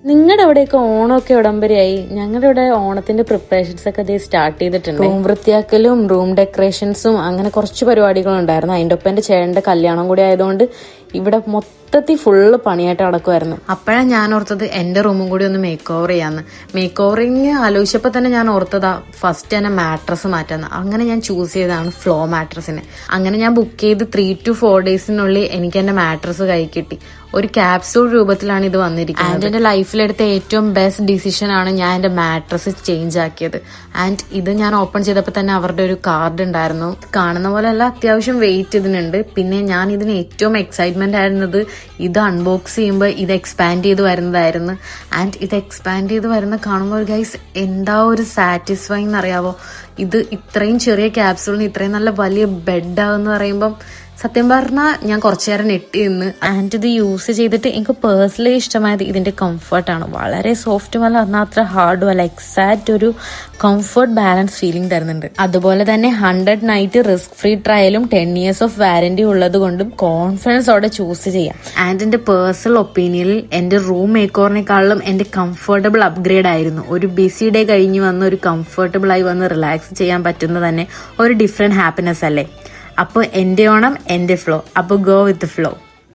നിങ്ങളുടെ അവിടെയൊക്കെ ഓണമൊക്കെ ഉടമ്പരയായി. ഞങ്ങളുടെ ഇവിടെ ഓണത്തിന്റെ പ്രിപ്പറേഷൻസ് ഒക്കെ സ്റ്റാർട്ട് ചെയ്തിട്ടുണ്ട്. റൂം വൃത്തിയാക്കലും റൂം ഡെക്കറേഷൻസും അങ്ങനെ കുറച്ച് പരിപാടികളുണ്ടായിരുന്നു. അതിന്റെ ഒപ്പം എന്റെ ചേട്ടന്റെ കല്യാണം കൂടി ആയതുകൊണ്ട് ഇവിടെ മൊത്തത്തിൽ ഫുള്ള് പണിയായിട്ട് നടക്കുമായിരുന്നു. അപ്പോഴാണ് ഞാൻ ഓർത്തത് എന്റെ റൂമും കൂടി ഒന്ന് മേക്ക് ഓവർ ചെയ്യാന്ന്. മേക്ക് ഓവറിങ് ആലോചിച്ചപ്പോൾ തന്നെ ഞാൻ ഓർത്തതാ ഫസ്റ്റ് തന്നെ മാട്രസ് മാറ്റാന്ന്. അങ്ങനെ ഞാൻ ചൂസ് ചെയ്തതാണ് ഫ്ലോ മാട്രസിനെ. അങ്ങനെ ഞാൻ ബുക്ക് ചെയ്ത് 3 to 4 ഡേയ്സിനുള്ളിൽ എനിക്ക് എന്റെ മാട്രസ് കൈ കിട്ടി. ഒരു ക്യാപ്സൂൾ രൂപത്തിലാണ് ഇത് വന്നിരിക്കുന്നത്. ആൻഡ് എന്റെ ലൈഫിലെടുത്ത ഏറ്റവും ബെസ്റ്റ് ഡിസിഷൻ ആണ് ഞാൻ എന്റെ മാട്രസ് ചേഞ്ച് ആക്കിയത്. ആൻഡ് ഇത് ഞാൻ ഓപ്പൺ ചെയ്തപ്പോൾ തന്നെ അവരുടെ ഒരു കാർഡ് ഉണ്ടായിരുന്നു. കാണുന്ന പോലെ അല്ല, അത്യാവശ്യം വെയിറ്റ് ഇതിനുണ്ട്. പിന്നെ ഞാൻ ഇതിന് ഏറ്റവും എക്സൈറ്റ്മെന്റ് ആയിരുന്നത് ഇത് അൺബോക്സ് ചെയ്യുമ്പോൾ ഇത് എക്സ്പാൻഡ് ചെയ്ത് വരുന്നതായിരുന്നു. ആൻഡ് ഇത് എക്സ്പാൻഡ് ചെയ്ത് വരുന്ന കാണുമ്പോൾ ഗൈസ് എന്താ ഒരു സാറ്റിസ്ഫൈങ് എന്നറിയാവോ. ഇത് ഇത്രയും ചെറിയ ക്യാപ്സൂളിന് ഇത്രയും നല്ല വലിയ ബെഡ് ആവെന്ന് പറയുമ്പം സത്യം പറഞ്ഞാൽ ഞാൻ കുറച്ചു നേരം നെട്ടി നിന്ന്. ആൻഡ് ഇത് യൂസ് ചെയ്തിട്ട് എനിക്ക് പേഴ്സണലി ഇഷ്ടമായത് ഇതിന്റെ കംഫർട്ടാണ്. വളരെ സോഫ്റ്റും അല്ല എന്നാൽ അത്ര ഹാർഡും അല്ല, എക്സാക്റ്റ് ഒരു കംഫർട്ട് ബാലൻസ് ഫീലിംഗ് തരുന്നുണ്ട്. അതുപോലെ തന്നെ 100 നൈറ്റ് റിസ്ക് ഫ്രീ ട്രയലും 10 years ഓഫ് വാറന്റി ഉള്ളത് കൊണ്ടും കോൺഫിഡൻസോടെ ചൂസ് ചെയ്യാം. ആൻഡ് എന്റെ പേഴ്സണൽ ഒപ്പീനിയനിൽ എന്റെ റൂം മേക്ക് ഓവറിനെക്കാളും എന്റെ കംഫർട്ടബിൾ അപ്ഗ്രേഡ് ആയിരുന്നു. ഒരു ബിസി ഡേ കഴിഞ്ഞ് വന്ന് ഒരു കംഫർട്ടബിൾ ആയി വന്ന് റിലാക്സ് ചെയ്യാൻ പറ്റുന്നത് തന്നെ ഒരു ഡിഫറെന്റ് ഹാപ്പിനെസ് അല്ലേ. അപ്പോൾ എന്റെ ഓണം എന്റെ ഫ്ലോ. അപ്പോൾ ഗോ വിത്ത് ഫ്ലോ.